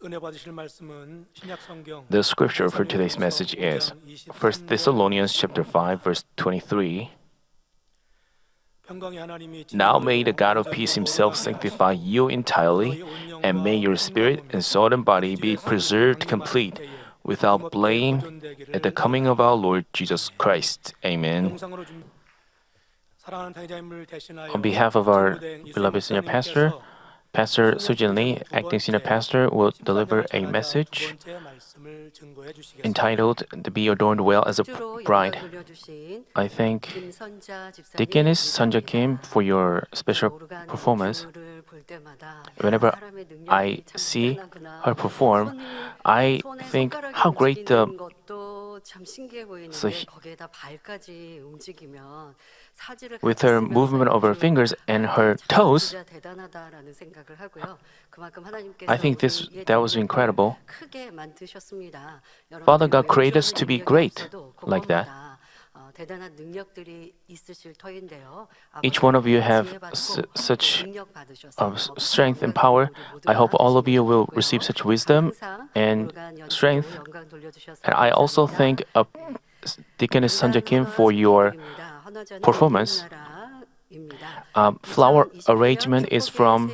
The scripture for today's message is 1 Thessalonians chapter 5 verse 23. Now may the God of peace himself sanctify you entirely, and may your spirit and soul and body be preserved complete, without blame, at the coming of our Lord Jesus Christ. Amen. On behalf of our beloved senior pastor, Pastor Sujin Lee, acting senior pastor, will deliver a message entitled "To Be Adorned Well as a Bride." I thank Deaconess Sonja Kim for your special performance. Whenever I see her perform, I think how great the with her movement of her fingers and her toes, I think that was incredible. Father God created us to be great like that. Each one of you have such strength and power. I hope all of you will receive such wisdom and strength. And I also thank Deaconess Sonja Kim for your performance. Flower arrangement is from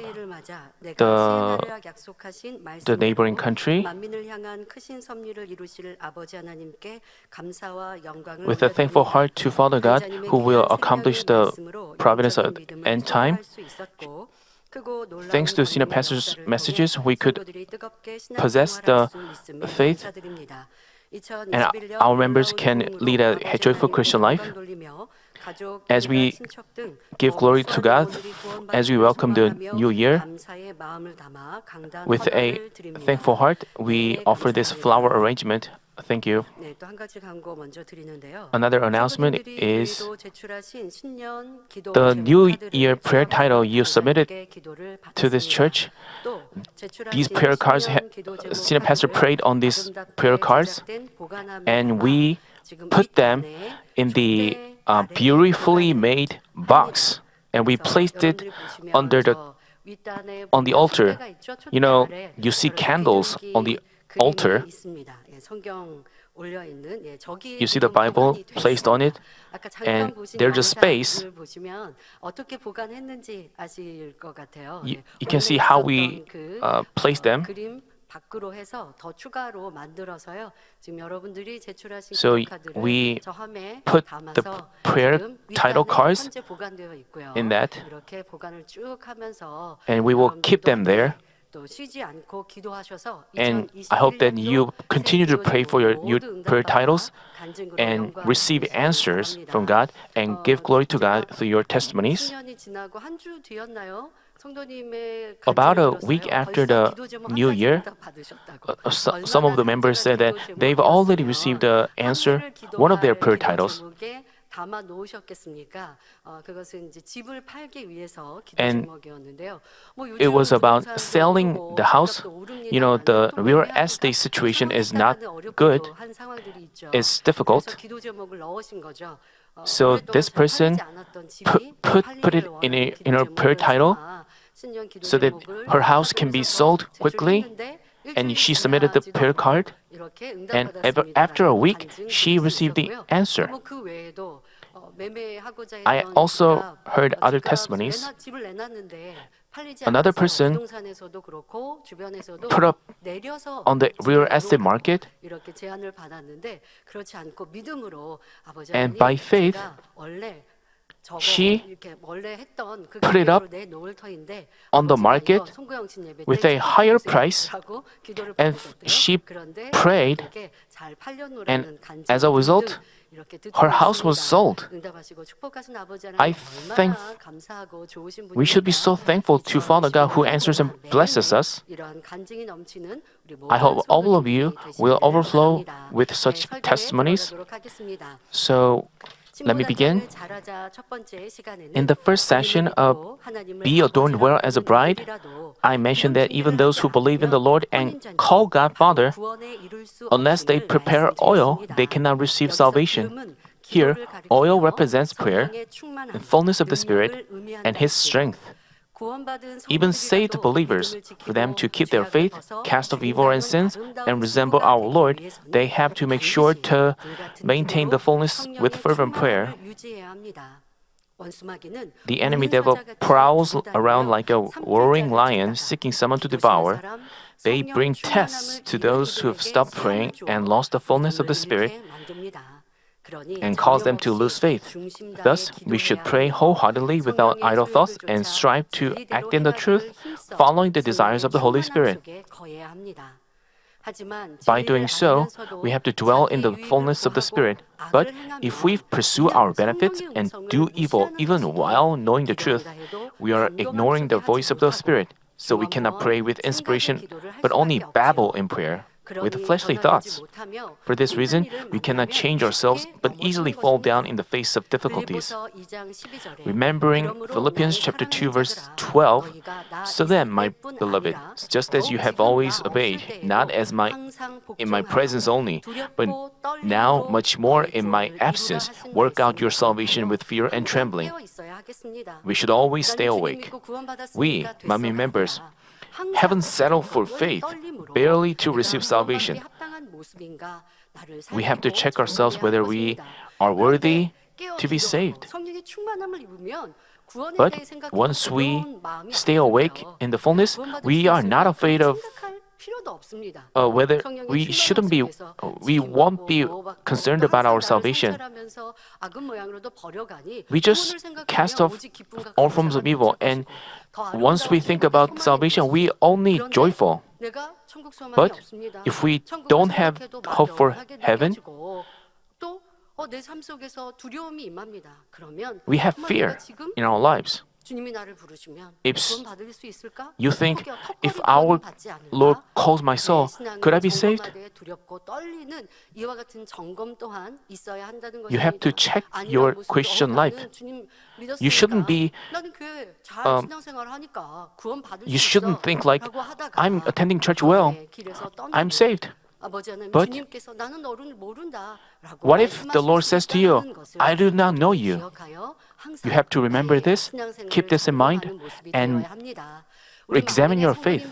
the neighboring country. With a thankful heart to Father God, who will accomplish the providence at end time. Thanks to Senior Pastor's messages, we could possess the faith, and our members can lead a joyful Christian life. As we give glory to God, as we welcome the new year, with a thankful heart, we offer this flower arrangement. Thank you. Another announcement is the New Year prayer title you submitted to this church. These prayer cards, Senior Pastor prayed on these prayer cards, and we put them in the beautifully made box, and we placed it on the altar. You know, you see candles on the altar. You see the Bible placed on it, and there's a space. You can see how we place them. So we put the prayer title cards in that, and we will keep them there. And I hope that you continue to pray for your new prayer titles and receive answers from God and give glory to God through your testimonies. About a week after the New Year, some of the members said that they've already received the answer, one of their prayer titles. And it was about selling the house. You know, the real estate situation is not good. It's difficult. So this person put it in her prayer title so that her house can be sold quickly, and she submitted the prayer card, and after a week she received the answer. I also heard other testimonies. Another person put up on the real estate market, and by faith she put it up on the market with a higher price, and she prayed, and as a result, her house was sold. I think we should be so thankful to Father God who answers and blesses us. I hope all of you will overflow with such testimonies. So let me begin. In the first session of Be Adorned Well as a Bride, I mentioned that even those who believe in the Lord and call God Father, unless they prepare oil, they cannot receive salvation. Here, oil represents prayer, the fullness of the Spirit, and His strength. Even saved believers, for them to keep their faith, cast off evil and sins, and resemble our Lord, they have to make sure to maintain the fullness with fervent prayer. The enemy devil prowls around like a roaring lion seeking someone to devour. They bring tests to those who have stopped praying and lost the fullness of the Spirit and cause them to lose faith. Thus, we should pray wholeheartedly without idle thoughts and strive to act in the truth, following the desires of the Holy Spirit. By doing so, we have to dwell in the fullness of the Spirit. But if we pursue our benefits and do evil even while knowing the truth, we are ignoring the voice of the Spirit. So we cannot pray with inspiration, but only babble in prayer with fleshly thoughts. For this reason, we cannot change ourselves but easily fall down in the face of difficulties. Remembering Philippians chapter 2 verse 12, so then, my beloved, just as you have always obeyed, not as in my presence only, but now much more in my absence, work out your salvation with fear and trembling. We should always stay awake. We, Manmin members, haven't settled for faith, barely to receive salvation. We have to check ourselves whether we are worthy to be saved. But once we stay awake in the fullness, we are not afraid of whether we won't be concerned about our salvation. We just cast off all forms of evil, and once we think about salvation, we only joyful. But if we don't have hope for heaven, we have fear in our lives. If you think, if our Lord calls my soul, could I be saved? You have to check your Christian life. You shouldn't be. You shouldn't think like, I'm attending church well, I'm saved. But what if the Lord says to you, I do not know you? You have to remember this, keep this in mind, and examine your faith.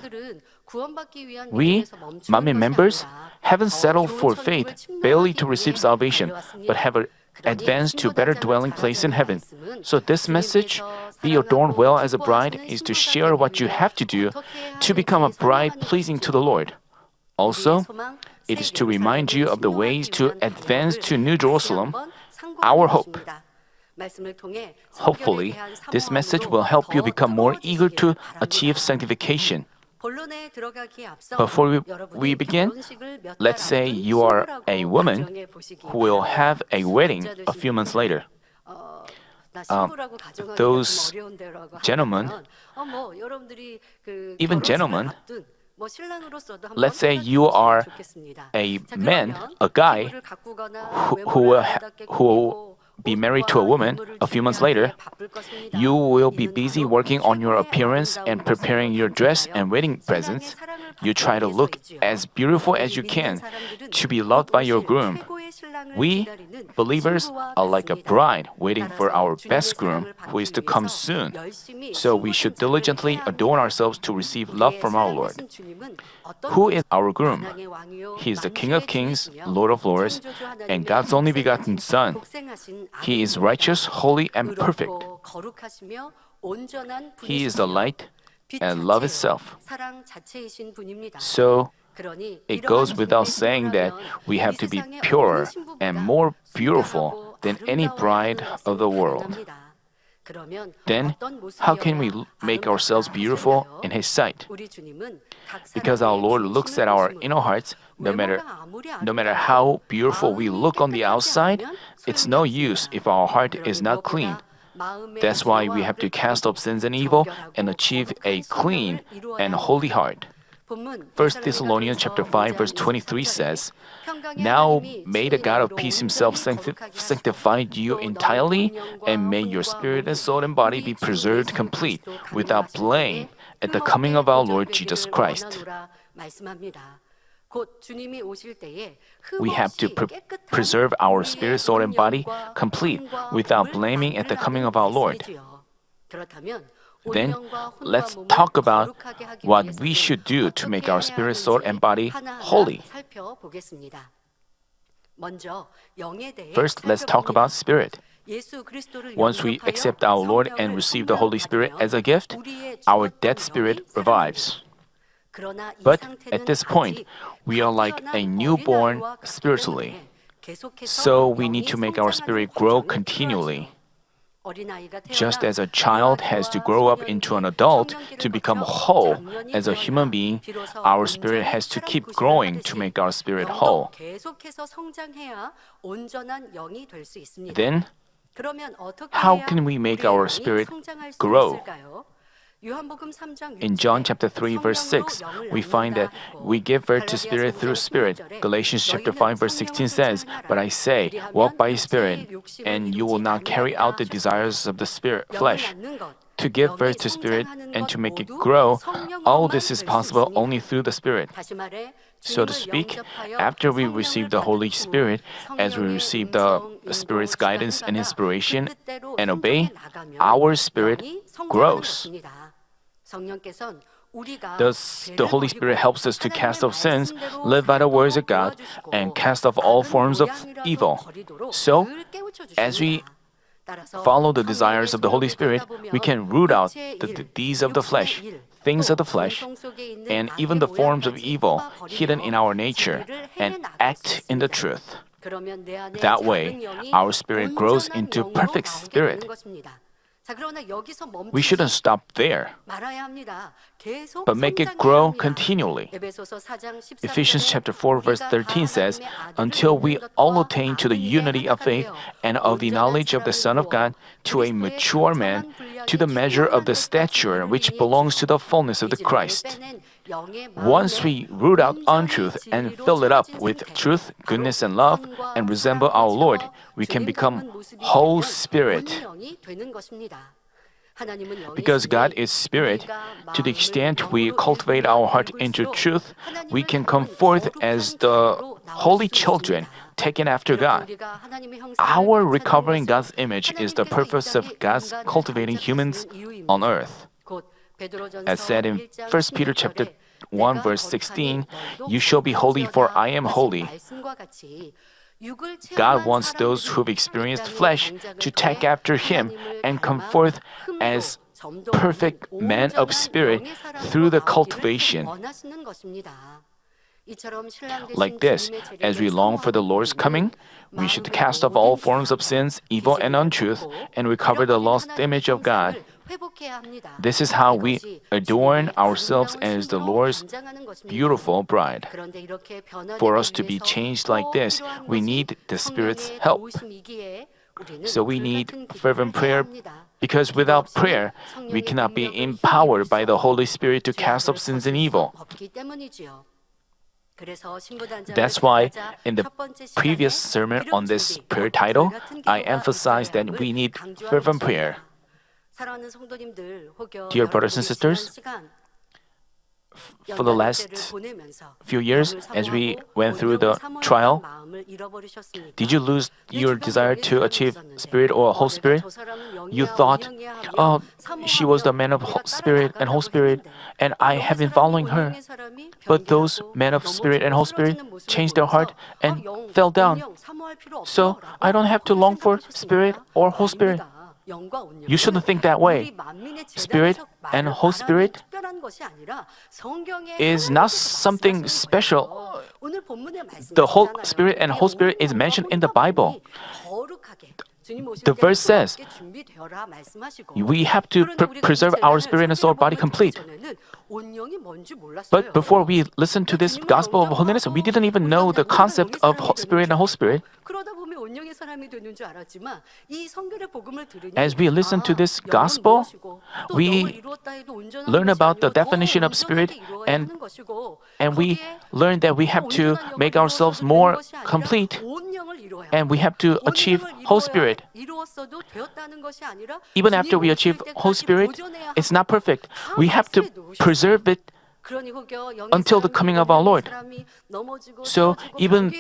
We, Manmin members, haven't settled for faith barely to receive salvation, but have advanced to a better dwelling place in heaven. So this message, be adorned well as a bride, is to share what you have to do to become a bride pleasing to the Lord. Also, it is to remind you of the ways to advance to New Jerusalem, our hope. Hopefully, this message will help you become more eager to achieve sanctification. Before we begin, let's say you are a woman who will have a wedding a few months later. Those gentlemen, even gentlemen, let's say you are a man, a guy, who will be married to a woman a few months later. You will be busy working on your appearance and preparing your dress and wedding presents. You try to look as beautiful as you can to be loved by your groom. We, believers, are like a bride waiting for our best groom who is to come soon. So we should diligently adorn ourselves to receive love from our Lord. Who is our groom? He is the King of Kings, Lord of Lords, and God's only begotten Son. He is righteous, holy, and perfect. He is the light and love itself. So, it goes without saying that we have to be purer and more beautiful than any bride of the world. Then, how can we make ourselves beautiful in His sight? Because our Lord looks at our inner hearts, no matter how beautiful we look on the outside, it's no use if our heart is not clean. That's why we have to cast off sins and evil and achieve a clean and holy heart. 1 Thessalonians chapter 5 verse 23 says, Now may the God of peace Himself sanctify you entirely, and may your spirit and soul and body be preserved complete, without blame, at the coming of our Lord Jesus Christ. We have to preserve our spirit, soul, and body complete, without blaming at the coming of our Lord. Then let's talk about what we should do to make our spirit, soul, and body holy. First, let's talk about spirit. Once we accept our Lord and receive the Holy Spirit as a gift, our dead spirit revives. But at this point, we are like a newborn spiritually. So we need to make our spirit grow continually. Just as a child has to grow up into an adult to become whole as a human being, our spirit has to keep growing to make our spirit whole. Then, how can we make our spirit grow? In John chapter 3 verse 6, we find that we give birth to spirit through spirit. Galatians chapter 5 verse 16 says, "But I say, walk by spirit, and you will not carry out the desires of the spirit flesh." To give birth to spirit and to make it grow, all this is possible only through the spirit. So to speak, after we receive the Holy Spirit, as we receive the Spirit's guidance and inspiration and obey, our spirit grows. Thus, the Holy Spirit helps us to cast off sins, live by the words of God, and cast off all forms of evil. So, as we follow the desires of the Holy Spirit, we can root out the deeds of the flesh, things of the flesh, and even the forms of evil hidden in our nature, and act in the truth. That way, our spirit grows into perfect spirit. We shouldn't stop there, but make it grow continually. Ephesians chapter 4 verse 13 says, "Until we all attain to the unity of faith and of the knowledge of the Son of God, to a mature man, to the measure of the stature which belongs to the fullness of the Christ." Once we root out untruth and fill it up with truth, goodness, and love, and resemble our Lord, we can become whole spirit. Because God is spirit, to the extent we cultivate our heart into truth, we can come forth as the holy children taken after God. Our recovering God's image is the purpose of God's cultivating humans on earth. As said in 1 Peter chapter 1 verse 16, "You shall be holy, for I am holy." God wants those who've experienced flesh to take after Him and come forth as perfect men of spirit through the cultivation. Like this, as we long for the Lord's coming, we should cast off all forms of sins, evil, and untruth, and recover the lost image of God. This is how we adorn ourselves as the Lord's beautiful bride. For us to be changed like this, we need the Spirit's help. So we need fervent prayer, because without prayer, we cannot be empowered by the Holy Spirit to cast off sins and evil. That's why in the previous sermon on this prayer title, I emphasized that we need fervent prayer. Dear brothers and sisters, for the last few years, as we went through the trial, did you lose your desire to achieve Spirit or Whole Spirit? You thought, "Oh, she was the man of Spirit and Whole Spirit, and I have been following her." But those men of Spirit and Whole Spirit changed their heart and fell down. So I don't have to long for Spirit or Whole Spirit. You shouldn't think that way. Spirit and Whole Spirit is not something special. The whole Spirit and Whole Spirit is mentioned in the Bible. The verse says, we have to preserve our spirit and soul, body complete. But before we listen to this gospel of holiness, we didn't even know the concept of Spirit and Whole Spirit. As we listen to this gospel, we learn about the definition of spirit, and we learn that we have to make ourselves more complete, and we have to achieve Whole Spirit. Even after we achieve Whole Spirit, it's not perfect. We have to preserve it until the coming of our Lord. So even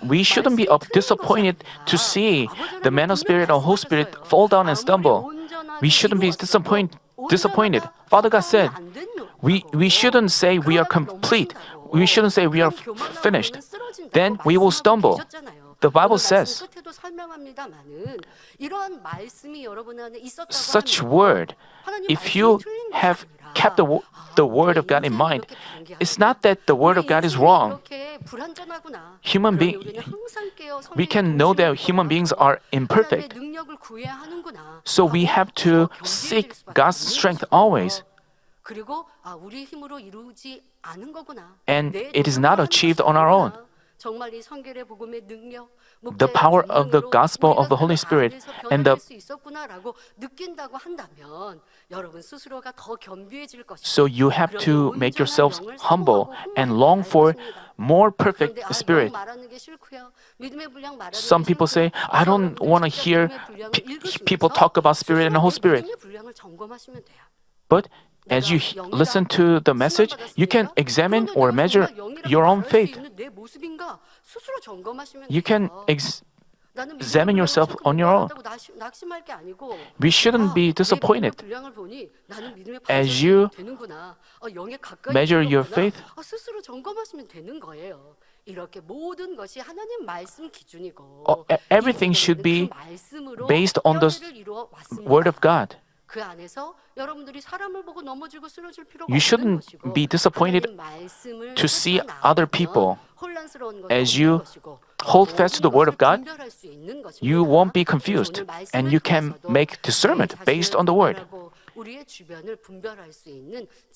we shouldn't be disappointed to see the man of spirit or Holy Spirit fall down and stumble. We shouldn't be disappointed. Father God said, we shouldn't say we are complete. We shouldn't say we are finished. Then we will stumble. The Bible says such word, if you have kept the word of God in mind, it's not that the word of God is wrong. We can know that human beings are imperfect. So we have to seek God's strength always. And it is not achieved on our own. The power of the gospel of the Holy Spirit and so you have to make yourselves humble and long for more perfect spirit. Some people say, I don't want to hear people talk about spirit and the Holy Spirit. But as you listen to the message, you can examine or measure your own faith. You can examine yourself on your own. We shouldn't be disappointed. As you measure your faith, everything should be based on the Word of God. You shouldn't be disappointed to see other people. As you hold fast to the Word of God, you won't be confused and you can make discernment based on the Word.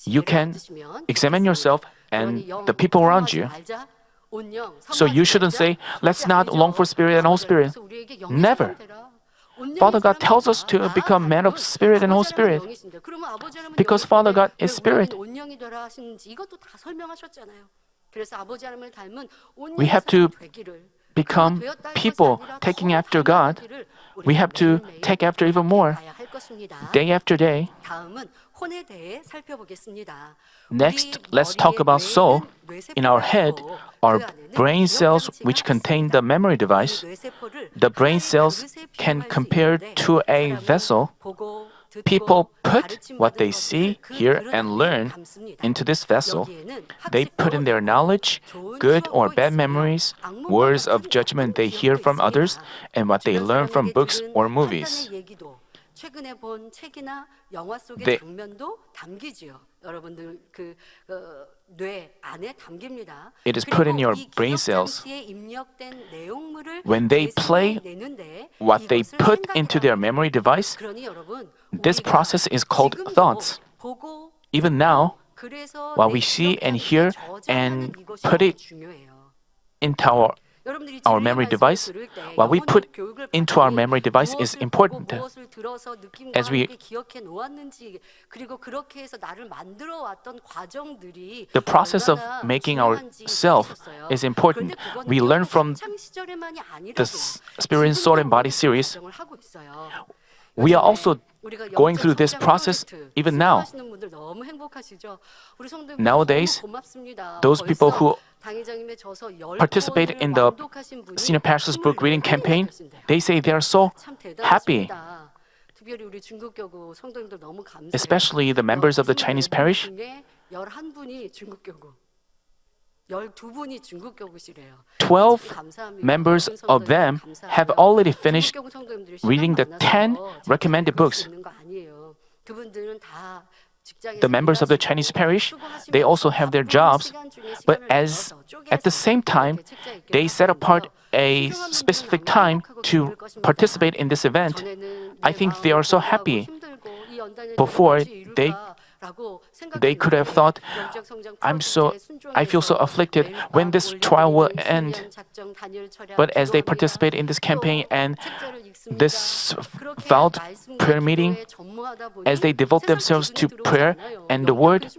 You can examine yourself and the people around you. So you shouldn't say, let's not long for spirit and Holy Spirit. Never. Father God tells us to become men of spirit and Holy Spirit. Because Father God is spirit. We have to become people taking after God. We have to take after even more, day after day. Next, let's talk about soul. In our head are brain cells which contain the memory device. The brain cells can compare to a vessel. People put what they see, hear, and learn into this vessel. They put in their knowledge, good or bad memories, words of judgment they hear from others, and what they learn from books or movies. It is put in your brain cells. When they play what they put into their memory device, this process is called thoughts. Even now, what we see and hear and put it into our memory device, what we put into our memory device is important. As the process of making ourself is important. We learn from the Spirit, Soul, and Body series. We are also going through this process even now. Nowadays, those people who participate in the Senior Pastor's Book reading campaign, they say they are so happy. Especially the members of the Chinese parish. 12 members of them have already finished reading the 10 recommended books. The members of the Chinese parish, they also have their jobs, but at the same time, they set apart a specific time to participate in this event. I think they are so happy. Before, they could have thought, I feel so afflicted when this trial will end. But as they participate in this campaign and this vowed prayer meeting, as they devote themselves to prayer and the word,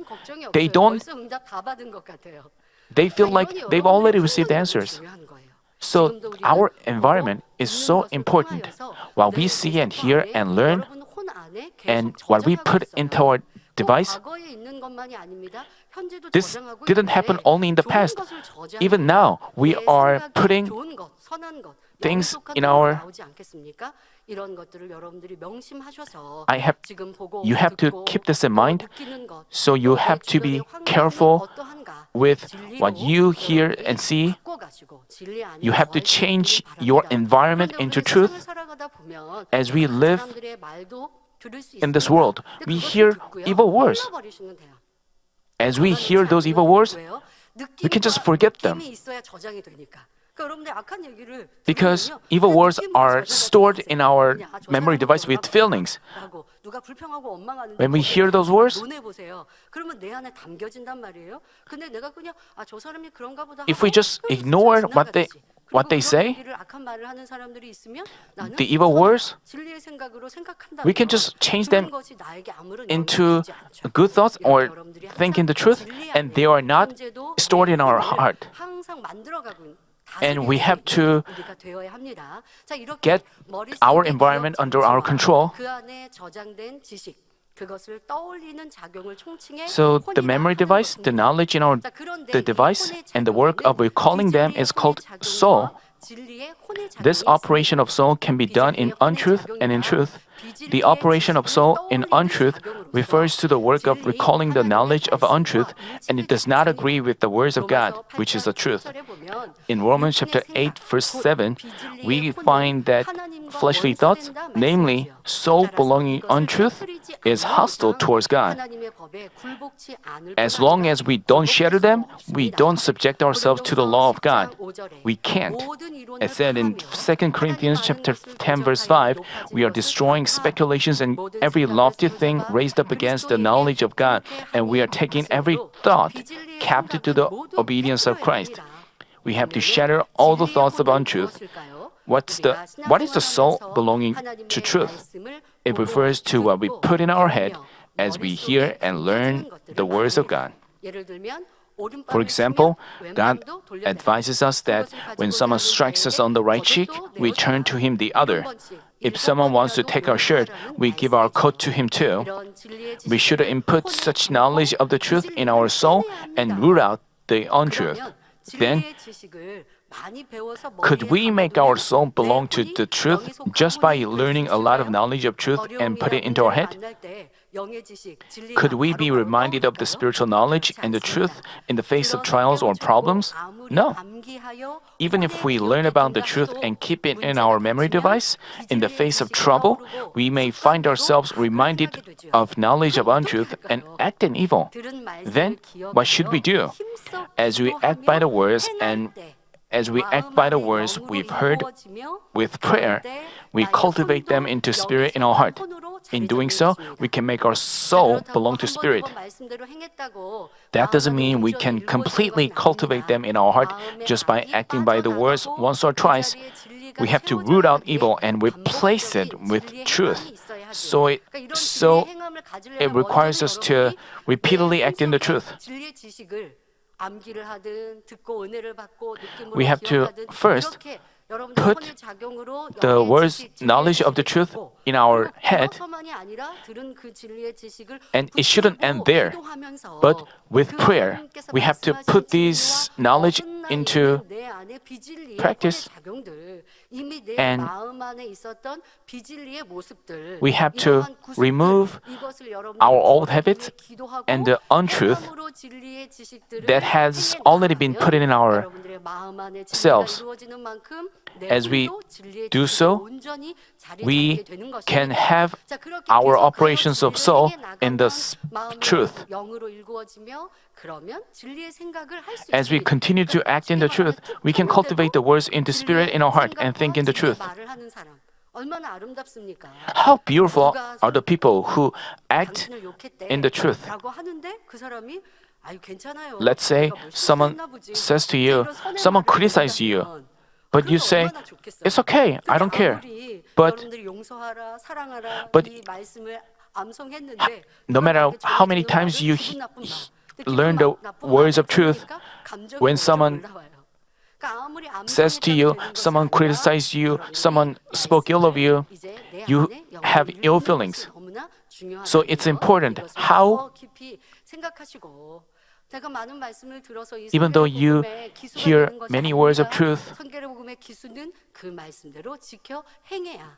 they feel like they've already received answers. So our environment is so important. What we see and hear and learn, and what we put into our device, this didn't happen only in the past. Even now, we are putting things in our you have to keep this in mind. So you have to be careful with what you hear and see. You have to change your environment into truth. As we live in this world, we hear evil words. As we hear those evil words, we can just forget them. Because evil words are stored in our memory device with feelings. When we hear those words, if we just ignore what they say, the evil words, we can just change them into good thoughts or thinking the truth, and they are not stored in our heart. And we have to get our environment under our control. So the memory device, the knowledge in the device, and the work of recalling them is called soul. This operation of soul can be done in untruth and in truth. The operation of soul in untruth refers to the work of recalling the knowledge of untruth, and it does not agree with the words of God, which is the truth. In Romans chapter 8, verse 7, we find that fleshly thoughts, namely soul belonging untruth, is hostile towards God. As long as we don't shatter them, we don't subject ourselves to the law of God. We can't. As said in 2 Corinthians chapter 10, verse 5, we are destroying speculations and every lofty thing raised up against the knowledge of God, and we are taking every thought captive to the obedience of Christ. We have to shatter all the thoughts of untruth. What is the soul belonging to truth? It refers to what we put in our head as we hear and learn the words of God. For example, God advises us that when someone strikes us on the right cheek, we turn to him the other. If someone wants to take our shirt, we give our coat to him too. We should input such knowledge of the truth in our soul and root out the untruth. Then, could we make our soul belong to the truth just by learning a lot of knowledge of truth and put it into our head? Could we be reminded of the spiritual knowledge and the truth in the face of trials or problems? No. Even if we learn about the truth and keep it in our memory device, in the face of trouble, we may find ourselves reminded of knowledge of untruth and act in evil. Then, what should we do? As we act by the words we've heard with prayer, we cultivate them into spirit in our heart. In doing so, we can make our soul belong to spirit. That doesn't mean we can completely cultivate them in our heart just by acting by the words once or twice. We have to root out evil and replace it with truth. So it requires us to repeatedly act in the truth. We have to first put the words knowledge of the truth in our head, and it shouldn't end there. But with prayer, we have to put this knowledge into practice, and we have to remove our old habits and the untruth that has already been put in our selves. As we do so, we can have our operations of soul in the truth. As we continue to act in the truth, we can cultivate the words into spirit in our heart and think in the truth. How beautiful are the people who act in the truth. Let's say someone says to you, someone criticizes you, but you say, it's okay, I don't care. But no matter how many times you learn the words of truth, when someone says to you, someone criticizes you, someone spoke ill of you, you have ill feelings. So it's important how, even though you hear many words of truth,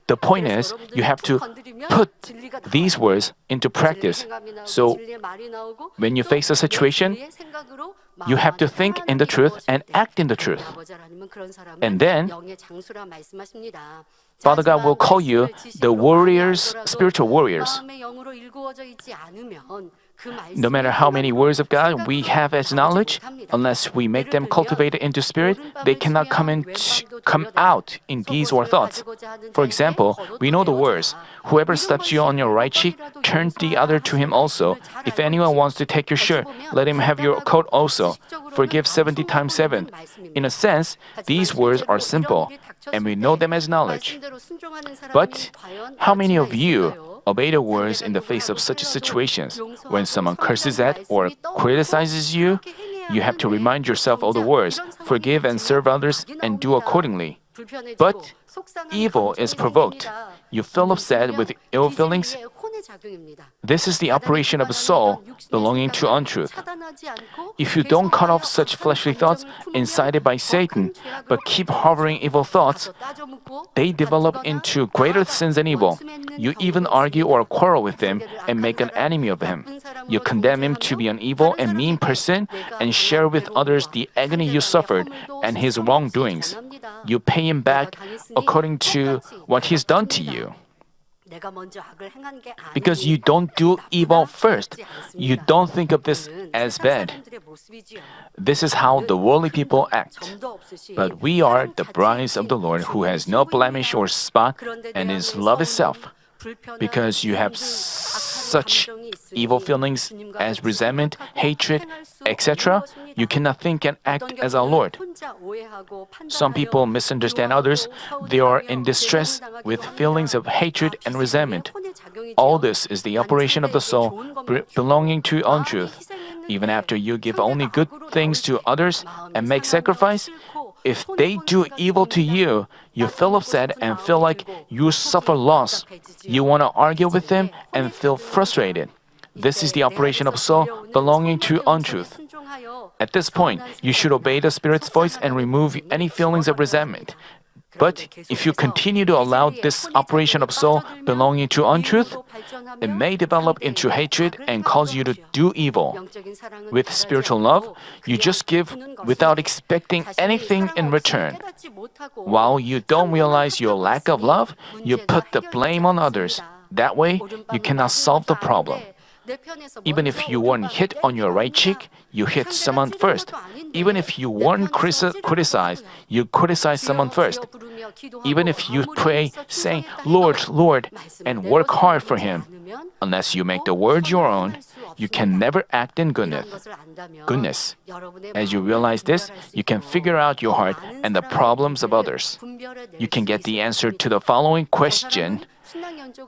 the point is you have to put these words into practice. So when you face a situation, you have to think in the truth and act in the truth. And then Father God will call you the warriors, spiritual warriors. No matter how many words of God we have as knowledge, unless we make them cultivated into spirit, they cannot come out in deeds or thoughts. For example, we know the words, "Whoever slaps you on your right cheek, turn the other to him also. If anyone wants to take your shirt, let him have your coat also. Forgive 70 times 7. In a sense, these words are simple, and we know them as knowledge. But how many of you obey the words in the face of such situations? When someone curses at or criticizes you, you have to remind yourself of the words, forgive and serve others and do accordingly. But evil is provoked. You feel upset with ill feelings. This is the operation of a soul belonging to untruth. If you don't cut off such fleshly thoughts incited by Satan, but keep harboring evil thoughts, they develop into greater sins than evil. You even argue or quarrel with him and make an enemy of him. You condemn him to be an evil and mean person and share with others the agony you suffered and his wrongdoings. You pay him back according to what he's done to you. Because you don't do evil first. You don't think of this as bad. This is how the worldly people act. But we are the brides of the Lord who has no blemish or spot and is love itself. Because you have such evil feelings as resentment, hatred, etc., you cannot think and act as our Lord. Some people misunderstand others. They are in distress with feelings of hatred and resentment. All this is the operation of the soul belonging to untruth. Even after you give only good things to others and make sacrifice, if they do evil to you, you feel upset and feel like you suffer loss. You want to argue with them and feel frustrated. This is the operation of soul belonging to untruth. At this point, you should obey the Spirit's voice and remove any feelings of resentment. But if you continue to allow this operation of soul belonging to untruth, it may develop into hatred and cause you to do evil. With spiritual love, you just give without expecting anything in return. While you don't realize your lack of love, you put the blame on others. That way, you cannot solve the problem. Even if you weren't hit on your right cheek, you hit someone first. Even if you weren't criticized, you criticize someone first. Even if you pray, saying, Lord, Lord, and work hard for Him, unless you make the word your own, you can never act in goodness. As you realize this, you can figure out your heart and the problems of others. You can get the answer to the following question.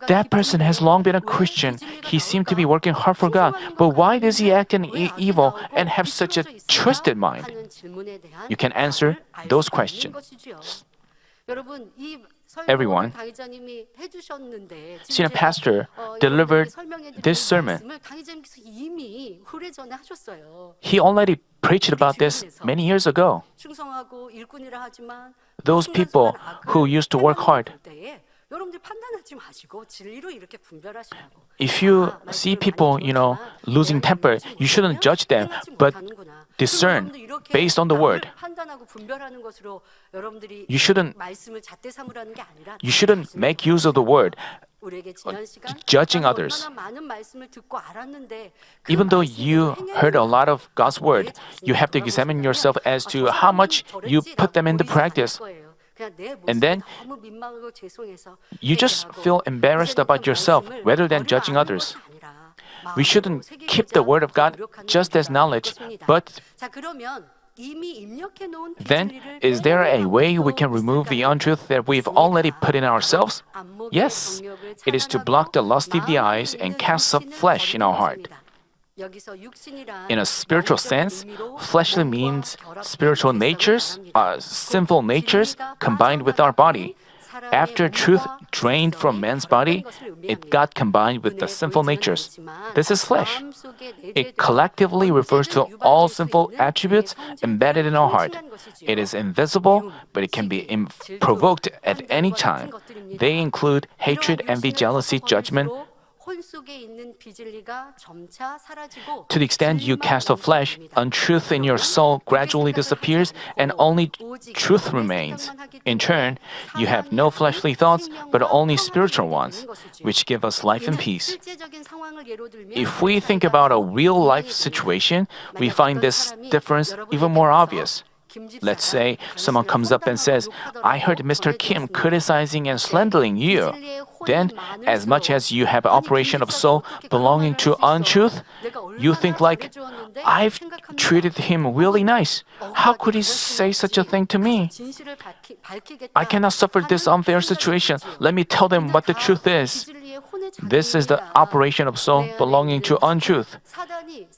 That person has long been a Christian. He seemed to be working hard for God. But why does he act in evil and have such a twisted mind? You can answer those questions. Everyone, senior pastor delivered this sermon. He already preached about this many years ago. Those people who used to work hard, if you see people, losing temper, you shouldn't judge them, but discern based on the word. You shouldn't make use of the word, judging others. Even though you heard a lot of God's word, you have to examine yourself as to how much you put them into practice. And then you just feel embarrassed about yourself rather than judging others. We shouldn't keep the word of God just as knowledge, but then, is there a way we can remove the untruth that we've already put in ourselves? Yes, it is to block the lust of the eyes and cast up flesh in our heart. In a spiritual sense, fleshly means spiritual natures, sinful natures combined with our body. After truth drained from man's body, it got combined with the sinful natures. This is flesh. It collectively refers to all sinful attributes embedded in our heart. It is invisible, but it can be provoked at any time. They include hatred, envy, jealousy, judgment. To the extent you cast off flesh, untruth in your soul gradually disappears and only truth remains. In turn, you have no fleshly thoughts, but only spiritual ones, which give us life and peace. If we think about a real life situation, we find this difference even more obvious. Let's say someone comes up and says, I heard Mr. Kim criticizing and slandering you. Then, as much as you have operation of soul belonging to untruth, you think like, I've treated him really nice. How could he say such a thing to me? I cannot suffer this unfair situation. Let me tell them what the truth is. This is the operation of soul belonging to untruth.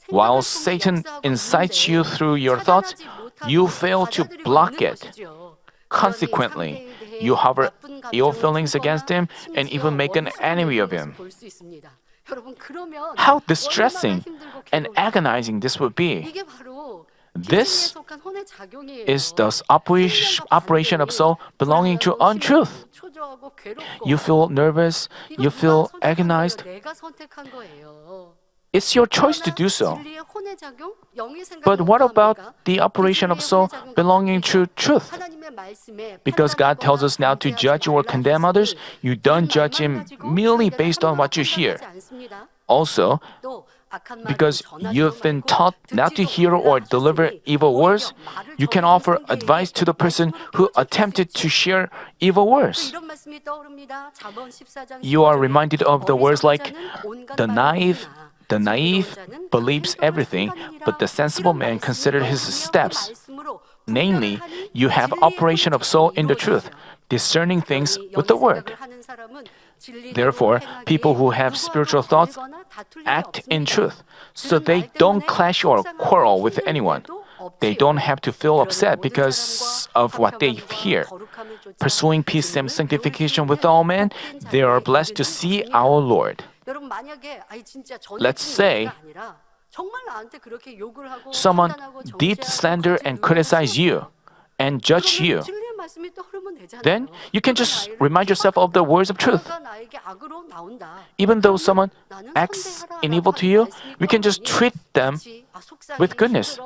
While Satan incites you through your thoughts, you fail to block it. Consequently, you harbor ill feelings against him and even make an enemy of him. How distressing and agonizing this would be. This is the operation of soul belonging to untruth. You feel nervous, you feel agonized. It's your choice to do so. But what about the operation of soul belonging to truth? Because God tells us now to judge or condemn others, you don't judge him merely based on what you hear. Also, because you've been taught not to hear or deliver evil words, you can offer advice to the person who attempted to share evil words. You are reminded of the words like, the naive believes everything, but the sensible man considers his steps. Namely, you have operation of soul in the truth, discerning things with the word. Therefore, people who have spiritual thoughts act in truth, so they don't clash or quarrel with anyone. They don't have to feel upset because of what they hear. Pursuing peace and sanctification with all men, they are blessed to see our Lord. Let's say someone did slander and criticize you and judge you. Then you can just remind yourself of the words of truth. Even though someone acts in evil to you, we can just treat them with goodness.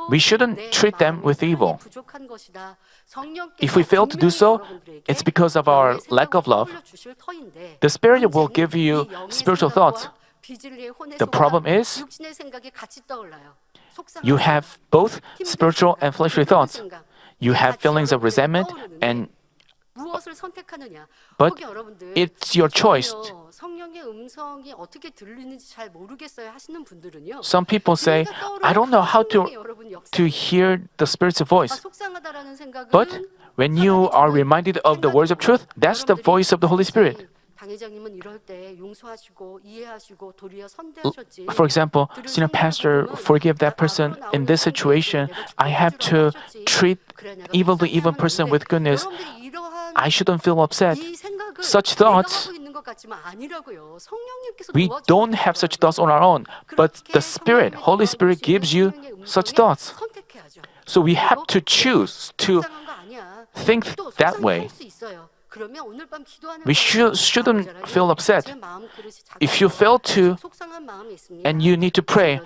We shouldn't treat them with evil. If we fail to do so, it's because of our lack of love. The Spirit will give you spiritual thoughts. The problem is, you have both spiritual and fleshly thoughts. You have feelings of resentment but it's your choice. Some people say, I don't know how to hear the Spirit's voice. But when you are reminded of the words of truth, that's the voice of the Holy Spirit. For example, Senior Pastor, forgive that person. In this situation, I have to treat the evil person with goodness. I shouldn't feel upset. Such thoughts, we don't have such thoughts on our own, but the Spirit, Holy Spirit gives you such thoughts. So we have to choose to think that way. We shouldn't feel upset. If you fail to, and you need to pray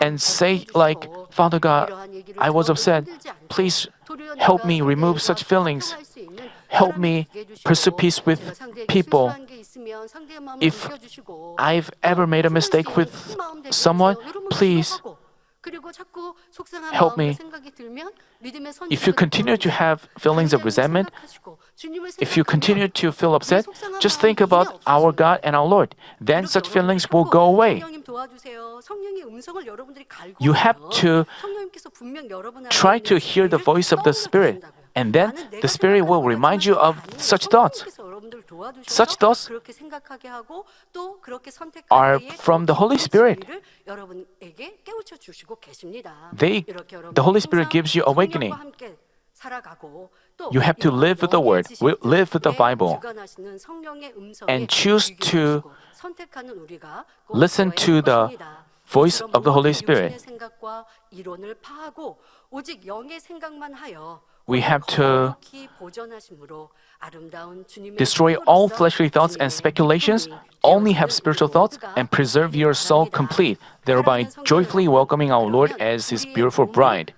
and say like, Father God, I was upset. Please help me remove such feelings. Help me pursue peace with people. If I've ever made a mistake with someone, please help me. If you continue to have feelings of resentment, if you continue to feel upset, just think about our God and our Lord. Then such feelings will go away. You have to try to hear the voice of the Spirit, and then the Spirit will remind you of such thoughts. Such thoughts are from the Holy Spirit. The Holy Spirit gives you awakening. You have to live with the Word, live with the Bible, and choose to listen to the voice of the Holy Spirit. We have to destroy all fleshly thoughts and speculations, only have spiritual thoughts, and preserve your soul complete, thereby joyfully welcoming our Lord as His beautiful bride.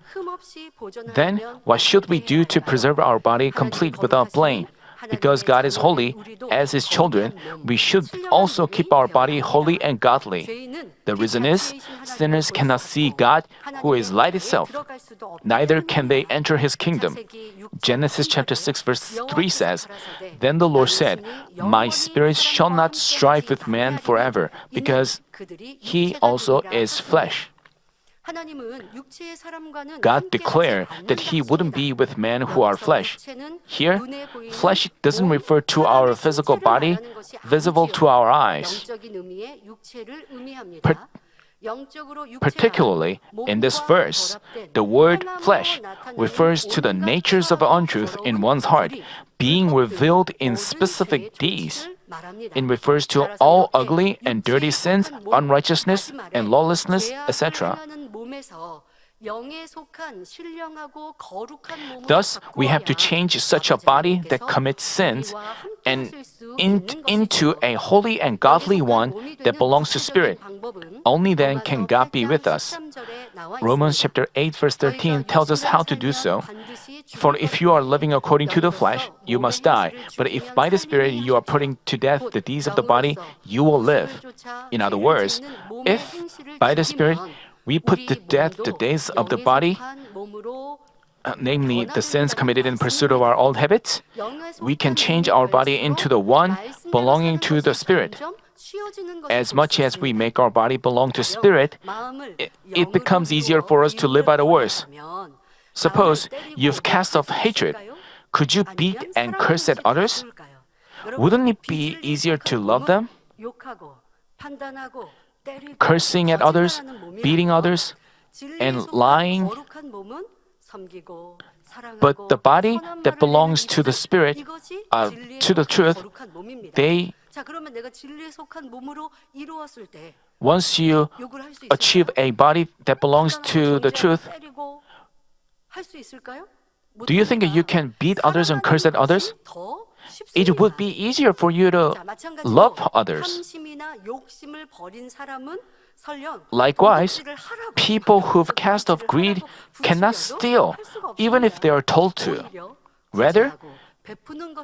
Then, what should we do to preserve our body complete without blame? Because God is holy, as His children, we should also keep our body holy and godly. The reason is, sinners cannot see God, who is light itself. Neither can they enter His kingdom. Genesis chapter 6 verse 3 says, Then the Lord said, My spirit shall not strive with man forever, because he also is flesh. God declared that He wouldn't be with men who are flesh. Here, flesh doesn't refer to our physical body, visible to our eyes. Particularly, in this verse, the word flesh refers to the natures of untruth in one's heart being revealed in specific deeds. It refers to all ugly and dirty sins, unrighteousness, and lawlessness, etc. Thus, we have to change such a body that commits sins and into a holy and godly one that belongs to Spirit. Only then can God be with us. Romans chapter 8 verse 13 tells us how to do so. For if you are living according to the flesh, you must die. But if by the Spirit you are putting to death the deeds of the body, you will live. In other words, if by the Spirit we put to death the deeds of the body, namely the sins committed in pursuit of our old habits, we can change our body into the one belonging to the Spirit. As much as we make our body belong to Spirit, it becomes easier for us to live by the words. Suppose you've cast off hatred. Could you beat and curse at others? Wouldn't it be easier to love them? Cursing at others, beating others, and lying. But the body that belongs to the Spirit, to the truth, once you achieve a body that belongs to the truth, do you think you can beat others and curse at others? It would be easier for you to love others. Likewise, people who've cast off greed cannot steal, even if they are told to. Rather,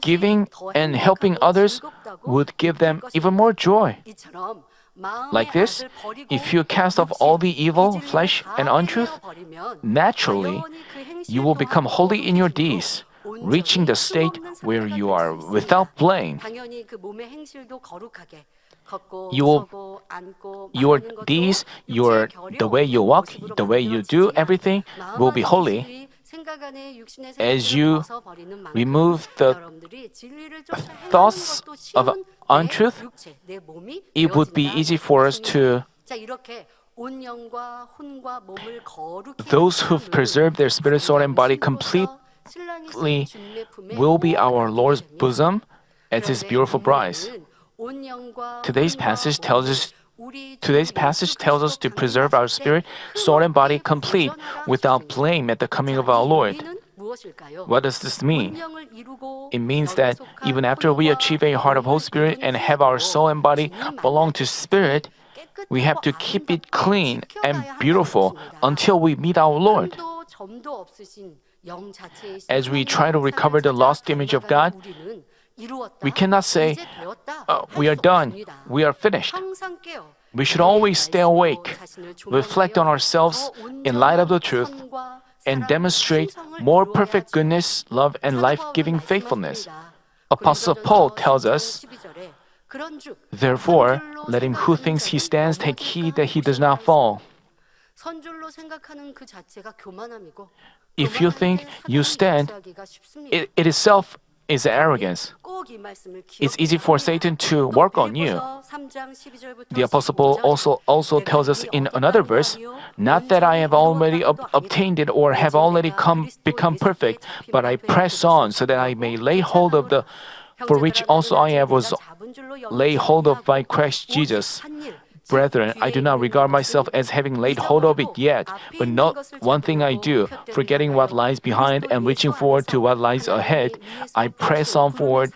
giving and helping others would give them even more joy. Like this, if you cast off all the evil, flesh, and untruth, naturally, you will become holy in your deeds, reaching the state where you are without blame. Your deeds, the way you walk, the way you do everything will be holy. As you remove the thoughts of untruth, it would be easy for us to. Those who've preserved their spirit, soul, and body completely will be our Lord's bosom as His beautiful bride. Today's passage tells us to preserve our spirit, soul, and body complete without blame at the coming of our Lord. What does this mean? It means that even after we achieve a heart of Holy Spirit and have our soul and body belong to Spirit, we have to keep it clean and beautiful until we meet our Lord. As we try to recover the lost image of God, we cannot say, we are done, we are finished. We should always stay awake, reflect on ourselves in light of the truth, and demonstrate more perfect goodness, love, and life-giving faithfulness. Apostle Paul tells us, Therefore, let him who thinks he stands take heed that he does not fall. If you think you stand, it itself is arrogance. It's easy for Satan to work on you. The Apostle Paul also tells us in another verse, not that I have already obtained it or have already become perfect, but I press on so that I may lay hold of the for which also I was laid hold of by Christ Jesus. Brethren, I do not regard myself as having laid hold of it yet, but not one thing I do, forgetting what lies behind and reaching forward to what lies ahead, I press on forward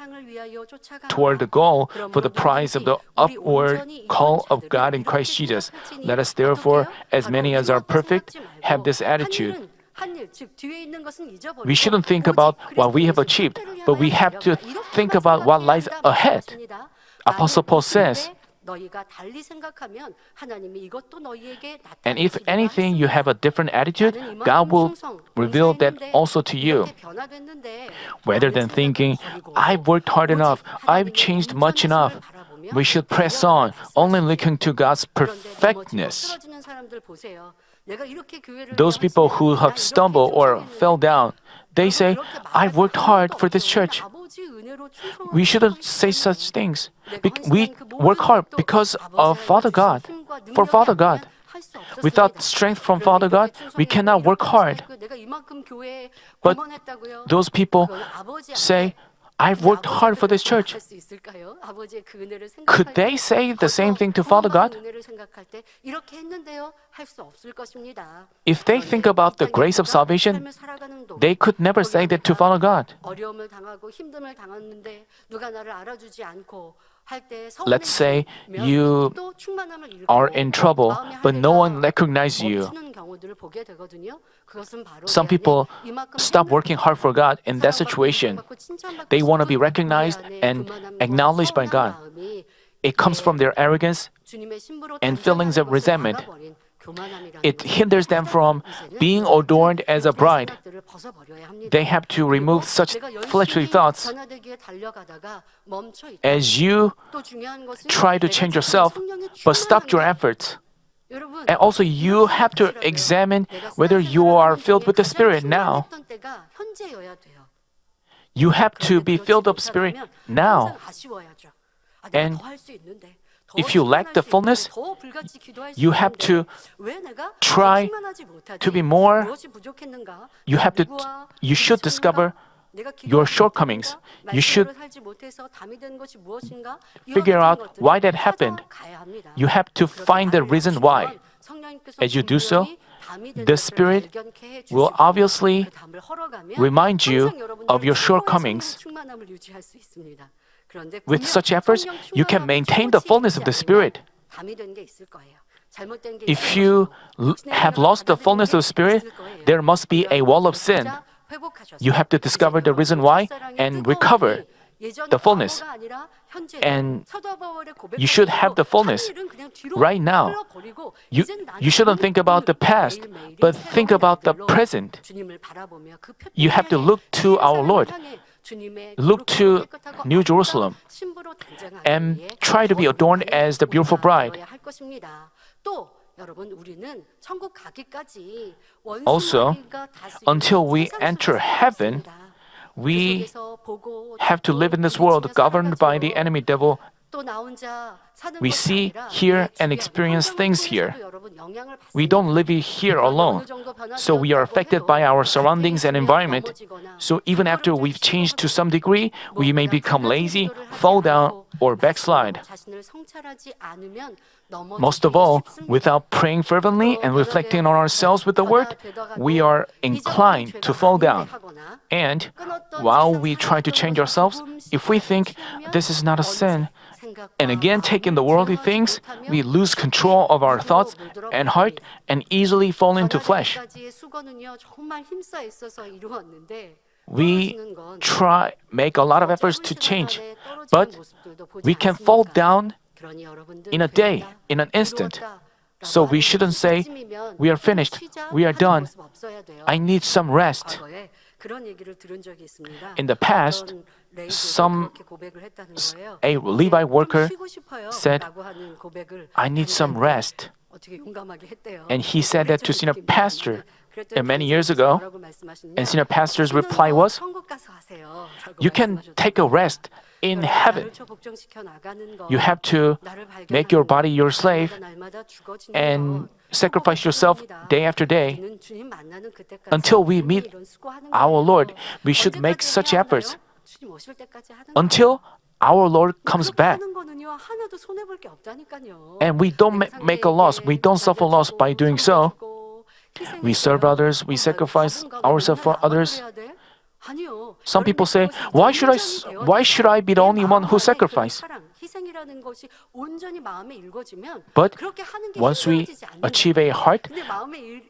toward the goal for the prize of the upward call of God in Christ Jesus. Let us therefore, as many as are perfect, have this attitude. We shouldn't think about what we have achieved, but we have to think about what lies ahead. Apostle Paul says, and if anything you have a different attitude, God will reveal that also to you. Rather than thinking, I've worked hard enough, I've changed much enough, we should press on, only looking to God's perfectness. Those people who have stumbled or fell down, they say, I've worked hard for this church. We shouldn't say such things. We work hard because of Father God, for Father God. Without strength from Father God, we cannot work hard. But those people say, I've worked hard for this church. Could they say the same thing to Father God? If they think about the grace of salvation, they could never say that to Father God. Let's say you are in trouble, but no one recognizes you. Some people stop working hard for God in that situation. They want to be recognized and acknowledged by God. It comes from their arrogance and feelings of resentment. It hinders them from being adorned as a bride. They have to remove such fleshly thoughts. As you try to change yourself, but stop your efforts. And also, you have to examine whether you are filled with the Spirit now. You have to be filled with Spirit now. And if you lack the fullness, you have to try to be more. You should discover your shortcomings. You should figure out why that happened. You have to find the reason why. As you do so, the Spirit will obviously remind you of your shortcomings. With such efforts, you can maintain the fullness of the Spirit. If you have lost the fullness of the Spirit, there must be a wall of sin. You have to discover the reason why and recover the fullness. And you should have the fullness right now. You shouldn't think about the past, but think about the present. You have to look to our Lord. Look to New Jerusalem and try to be adorned as the beautiful bride. Also, until we enter heaven, we have to live in this world governed by the enemy devil. We see, hear, and experience things here. We don't live here alone, so we are affected by our surroundings and environment. So even after we've changed to some degree, we may become lazy, fall down, or backslide. Most of all, without praying fervently and reflecting on ourselves with the Word, we are inclined to fall down. And while we try to change ourselves, if we think this is not a sin, and again take in the worldly things, we lose control of our thoughts and heart and easily fall into flesh. We make a lot of efforts to change, but we can fall down in a day, in an instant. So we shouldn't say, we are finished, we are done, I need some rest. In the past, a Levite worker said, I need some rest. And he said that to senior pastor. many years ago, and senior pastor's reply was, you can take a rest in heaven. You have to make your body your slave and sacrifice yourself day after day. Until we meet our Lord, we should make such efforts until our Lord comes back. And we don't make a loss. We don't suffer loss by doing so. We serve others. We sacrifice ourselves for others. Some people say, why should I be the only one who sacrifice? But once we achieve a heart,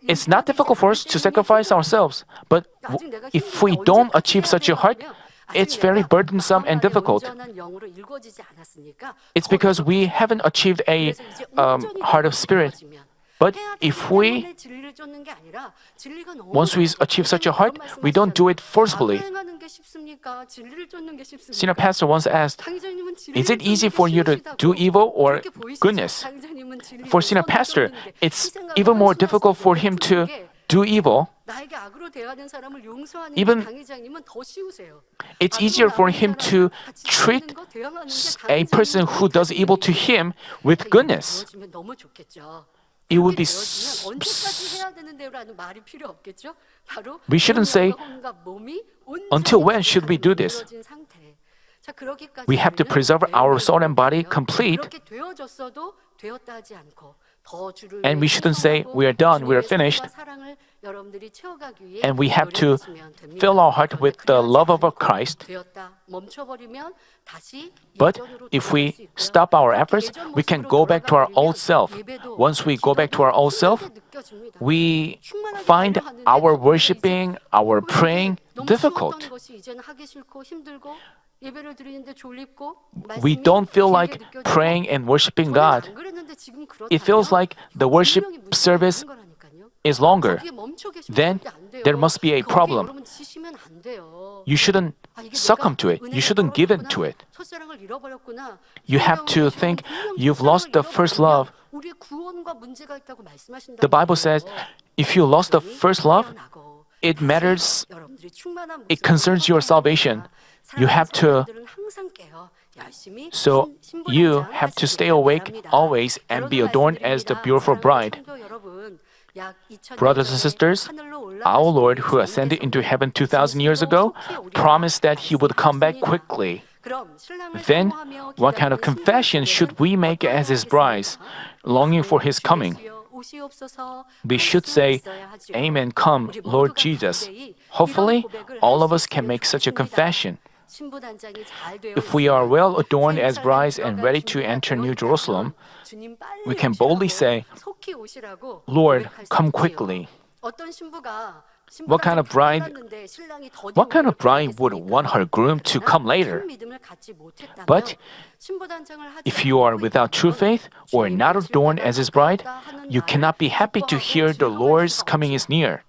it's not difficult for us to sacrifice ourselves. But if we don't achieve such a heart, it's very burdensome and difficult. It's because we haven't achieved a heart of spirit. But once we achieve such a heart, we don't do it forcefully. Senior pastor once asked, is it easy for you to do evil or goodness? For senior pastor, it's even more difficult for him to do evil. Even it's easier for him to treat a person who does evil to him with goodness. It would be we shouldn't say, until when should we do this? We have to preserve our soul and body complete. And we shouldn't say, we are done, we are finished. And we have to fill our heart with the love of Christ. But if we stop our efforts, we can go back to our old self. Once we go back to our old self, we find our worshiping, our praying difficult. We don't feel like praying and worshiping God. It feels like the worship service is longer. Then there must be a problem. You shouldn't succumb to it. You shouldn't give in to it. You have to think you've lost the first love. The Bible says, if you lost the first love, it matters. It concerns your salvation. You have to stay awake always and be adorned as the beautiful bride. Brothers and sisters, our Lord, who ascended into heaven 2,000 years ago, promised that He would come back quickly. Then, what kind of confession should we make as His brides, longing for His coming? We should say, Amen, come, Lord Jesus. Hopefully, all of us can make such a confession. If we are well adorned as brides and ready to enter New Jerusalem, we can boldly say, Lord, come quickly. What kind of bride would want her groom to come later? But if you are without true faith or not adorned as his bride, you cannot be happy to hear the Lord's coming is near.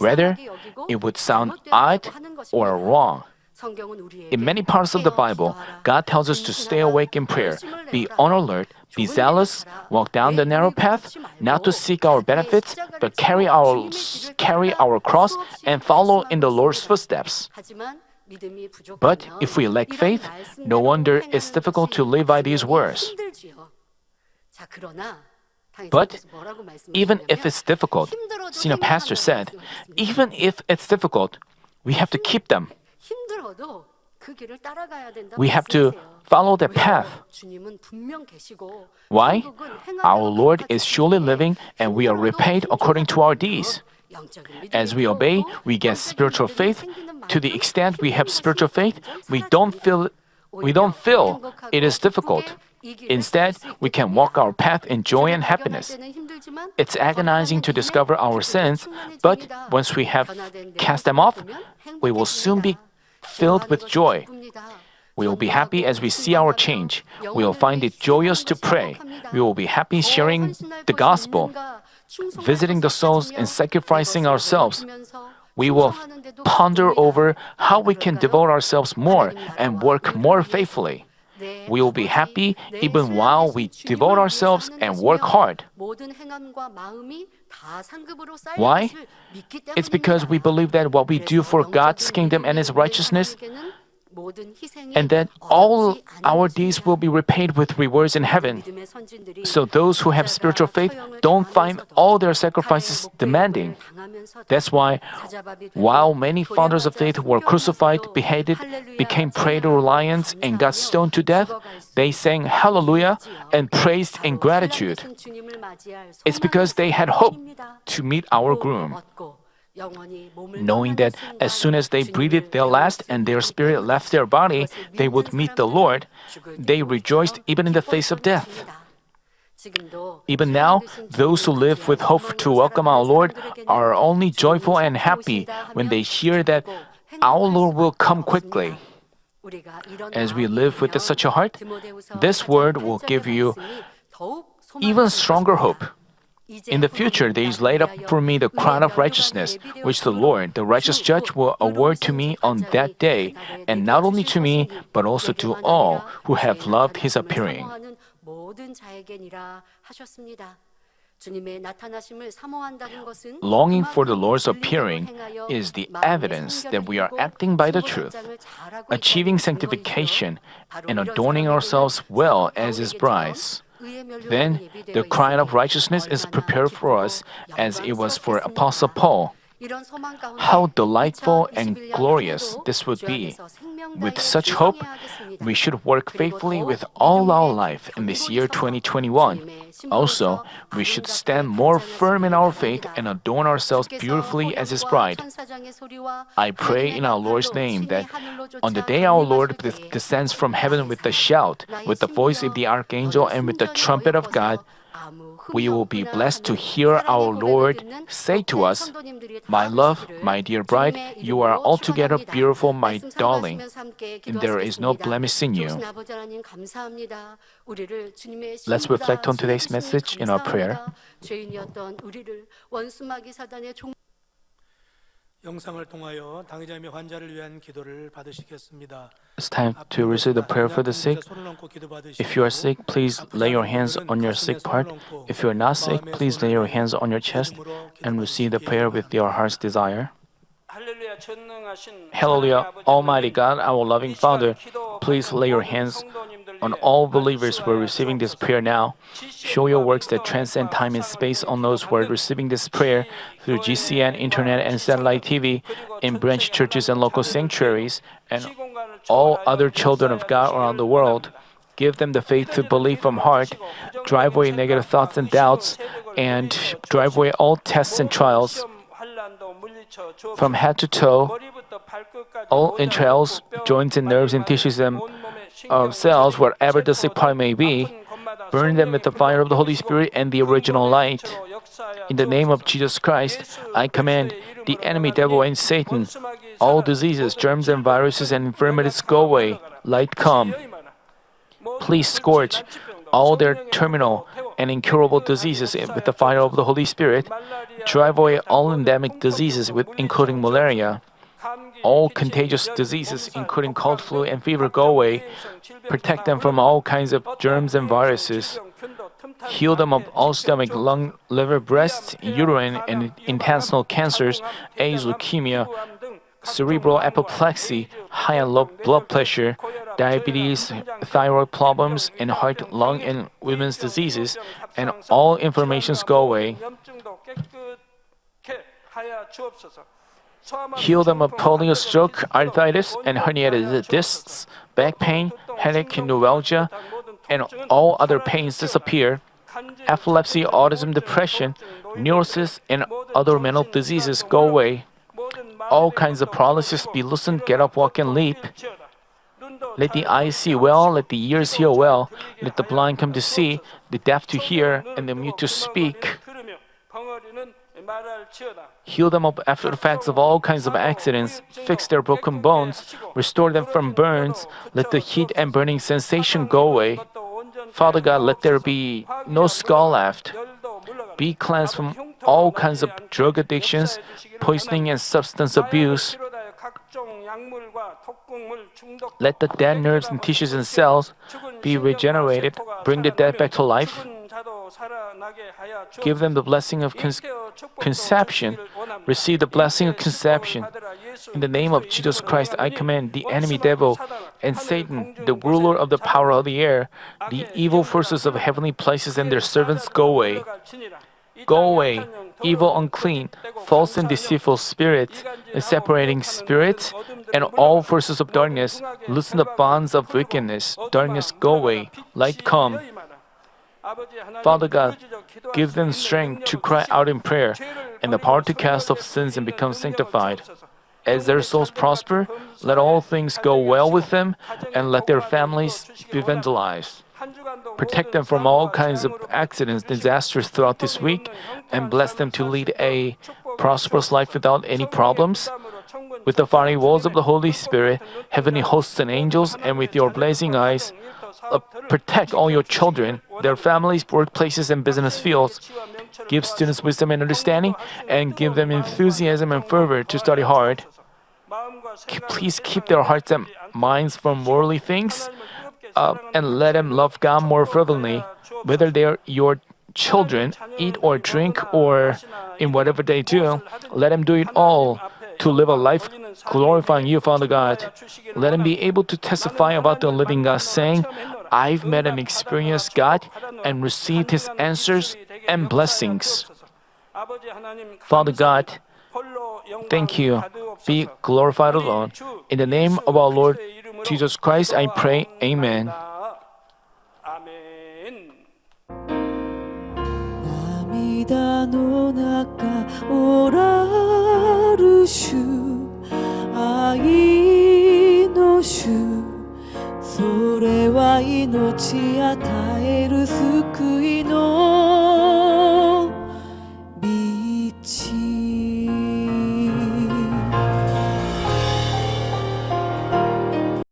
Rather, it would sound odd or wrong. In many parts of the Bible, God tells us to stay awake in prayer, be on alert, be zealous, walk down the narrow path, not to seek our benefits, but carry our cross and follow in the Lord's footsteps. But if we lack faith, no wonder it's difficult to live by these words. But even if it's difficult, Senior Pastor said, even if it's difficult, we have to keep them. We have to follow the path. Why? Our Lord is surely living and we are repaid according to our deeds. As we obey, we get spiritual faith. To the extent we have spiritual faith, we don't feel it is difficult. Instead, we can walk our path in joy and happiness. It's agonizing to discover our sins, but once we have cast them off, we will soon be filled with joy. We will be happy as we see our change. We will find it joyous to pray. We will be happy sharing the gospel, visiting the souls and sacrificing ourselves. We will ponder over how we can devote ourselves more and work more faithfully. We will be happy even while we devote ourselves and work hard. Why? It's because we believe that what we do for God's kingdom and His righteousness, and that all our deeds will be repaid with rewards in heaven. So those who have spiritual faith don't find all their sacrifices demanding. That's why, while many fathers of faith were crucified, beheaded, became prey to lions, and got stoned to death, they sang hallelujah and praised in gratitude. It's because they had hope to meet our groom. Knowing that as soon as they breathed their last and their spirit left their body, they would meet the Lord, they rejoiced even in the face of death. Even now, those who live with hope to welcome our Lord are only joyful and happy when they hear that our Lord will come quickly. As we live with such a heart, this word will give you even stronger hope. In the future, there is laid up for me the crown of righteousness, which the Lord, the righteous judge, will award to me on that day, and not only to me, but also to all who have loved His appearing. Longing for the Lord's appearing is the evidence that we are acting by the truth, achieving sanctification, and adorning ourselves well as His brides. Then the crown of righteousness is prepared for us as it was for Apostle Paul. How delightful and glorious this would be. With such hope, we should work faithfully with all our life in this year 2021. Also, we should stand more firm in our faith and adorn ourselves beautifully as His bride. I pray in our Lord's name that on the day our Lord descends from heaven with a shout, with the voice of the archangel, and with the trumpet of God, we will be blessed to hear our Lord say to us, "My love, my dear bride, you are altogether beautiful, my darling, and there is no blemish in you." Let's reflect on today's message in our prayer. 영상을 통하여 당의자 및 환자를 위한 기도를 받으시겠습니다. It's time to receive the prayer for the sick. If you are sick, please lay your hands on your sick part. If you are not sick, please lay your hands on your chest and receive the prayer with your heart's desire. Hallelujah, Almighty God, our loving Father, please lay your hands on all believers who are receiving this prayer now. Show your works that transcend time and space on those who are receiving this prayer through GCN, internet, and satellite TV, in branch churches and local sanctuaries, and all other children of God around the world. Give them the faith to believe from heart, drive away negative thoughts and doubts, and drive away all tests and trials. From head to toe, all entrails, joints and nerves and tissues and cells, wherever the sick part may be, burn them with the fire of the Holy Spirit and the original light. In the name of Jesus Christ, I command the enemy devil and Satan, all diseases, germs and viruses and infirmities go away. Light come. Please scorch all their terminal and incurable diseases with the fire of the Holy Spirit. Drive away all endemic diseases, including malaria. All contagious diseases, including cold, flu, and fever, go away. Protect them from all kinds of germs and viruses. Heal them of all stomach, lung, liver, breast, uterine, and intestinal cancers, AIDS, leukemia, cerebral apoplexy, high and low blood pressure, diabetes, thyroid problems, and heart, lung, and women's diseases, and all inflammations go away. Heal them of polio, stroke, arthritis, and herniated discs, back pain, headache, neuralgia, and all other pains disappear. Epilepsy, autism, depression, neurosis, and other mental diseases go away. All kinds of paralysis be loosened, get up, walk, and leap. Let the eyes see well, let the ears hear well, let the blind come to see, the deaf to hear, and the mute to speak. Heal them of after effects of all kinds of accidents, fix their broken bones, restore them from burns, let the heat and burning sensation go away. Father God, let there be no skull left. Be cleansed from all kinds of drug addictions, poisoning, and substance abuse. Let the dead nerves and tissues and cells be regenerated. Bring the dead back to life. Give them the blessing of conception. Receive the blessing of conception. In the name of Jesus Christ, I command the enemy devil and Satan, the ruler of the power of the air, the evil forces of heavenly places and their servants, go away. Go away, evil, unclean, false and deceitful spirits, separating spirits, and all forces of darkness. Loosen the bonds of wickedness. Darkness, go away. Light, come. Father God, give them strength to cry out in prayer and the power to cast off sins and become sanctified. As their souls prosper, let all things go well with them and let their families be evangelized. Protect them from all kinds of accidents, disasters throughout this week, and bless them to lead a prosperous life without any problems. With the fiery walls of the Holy Spirit, heavenly hosts and angels, and with your blazing eyes, protect all your children, their families, workplaces, and business fields. Give students wisdom and understanding, and give them enthusiasm and fervor to study hard. Please keep their hearts and minds from worldly things, and let them love God more fervently, whether they are your children, eat or drink, or in whatever they do. Let them do it all to live a life glorifying you, Father God. Let them be able to testify about the living God, saying, I've met and experienced God and received His answers and blessings. Father God, thank you. Be glorified alone. In the name of our Lord Jesus Christ, I pray. Amen.涙の中おらる主愛の主それは命与える